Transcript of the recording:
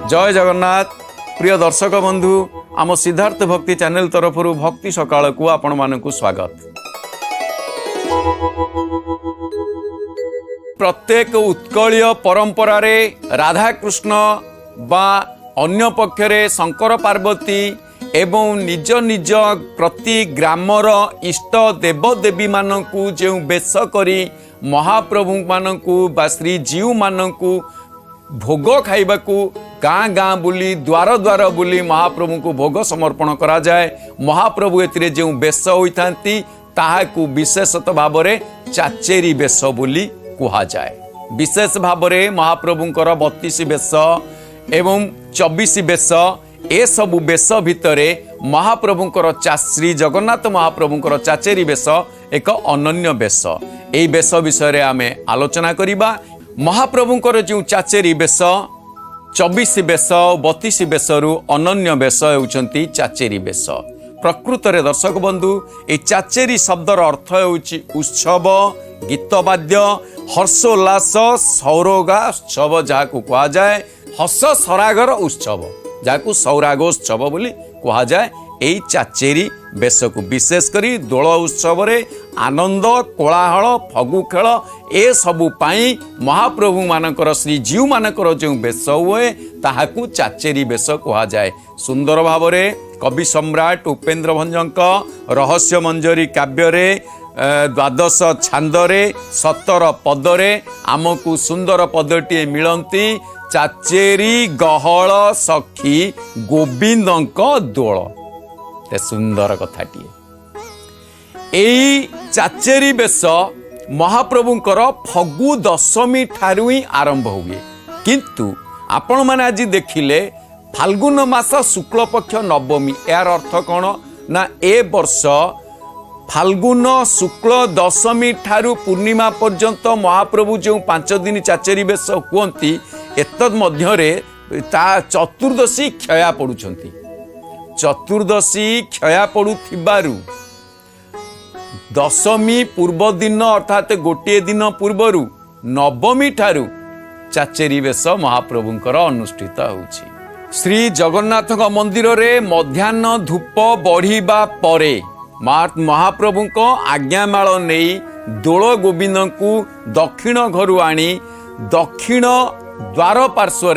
जय जगन्नाथ। प्रिय दर्शक बंधु, आम सिद्धार्थ भक्ति चैनल तरफ भक्ति सकाळ को आपण मानकु स्वागत। प्रत्येक उत्कलीय परंपरा रे राधा कृष्ण बा अन्य पक्षरे शंकर पार्वती एवं निज निज प्रति ग्रामर इष्ट देव देवी मानकु जो बेश करी महाप्रभु मानकु बा श्री जीव मानकु भोग खाइबाकू गाँ गाँ बुली द्वार द्वार बुली महाप्रभु को भोग समर्पण करा जाए। महाप्रभु एतिरे जो बेश होइथांती ताहाकू विशेषत भाव में चाचेरी बेश बोली कुहा जाए। विशेष भाव में महाप्रभुंकर 32 बेश एवं 24 बेश ए सबु बेश भितरे महाप्रभुंकर श्री जगन्नाथ महाप्रभुंकर चाचेरी बेश एक अनन्य बेश। एई बेश विषय आमे आलोचना करिबा। महाप्रभुंकर जो चाचेरी बेश 24 बेश 32 बेशरु अनन्य बेश होउछंती चाचेरी बेश। प्रकृत रे दर्शक बंधु ए चाचेरी शब्दर अर्थ होउछि उत्सव, गीतवाद्य, हर्षोल्लास, सौरागोत्सव जाहाकू कहा जाए। हस सरागर उत्सव जाहाकू सौरागोत्सव बोली कहा जाए। एई चाचेरी बेश को विशेष करी दोल उत्सव रे आनंद कोलाहल फगु खेल ए सबु पाई महाप्रभु मानकर श्री जीव मानकर जो बेश हुए ताहाकू चाचेरी बेश कहा जाए। सुंदर भाव में कवि सम्राट उपेन्द्र भंजक रहस्य मंजरी काव्य रे 12 छांदरे 17 पदरे आमको सुंदर पदटी मिलती। चाचेरी गहल सखी गोविंदक दोल ते सुंदर कथाटी। एई चाचेरी बेश महाप्रभुंकर फगु दशमी ठारू ही आरंभ हुए, किंतु आपण माने आज देखिले फाल्गुन मास शुक्ल पक्ष नवमी। यार अर्थ कौन ना ए वर्ष फाल्गुन शुक्ल दशमी ठारू पूर्णिमा पर्यंत महाप्रभु जो 5 दिन चाचेरी बेश हुअंती एतद मध्यरे ता चतुर्दशी क्षया पड़ुछंती। चतुर्दशी क्षया पड़ुथिबारु दशमी पूर्व दिन अर्थात गोटे दिन पूर्वरु नवमी ठारू चाचेरी बेश महाप्रभुंकर अनुष्ठित होउछि। श्री जगन्नाथ मंदिर रे मध्याह्न धूप बढ़िबा परे महाप्रभुंक आज्ञामाल नहीं दोल गोविंद को दक्षिण घरु आनी दक्षिण द्वार पार्श्व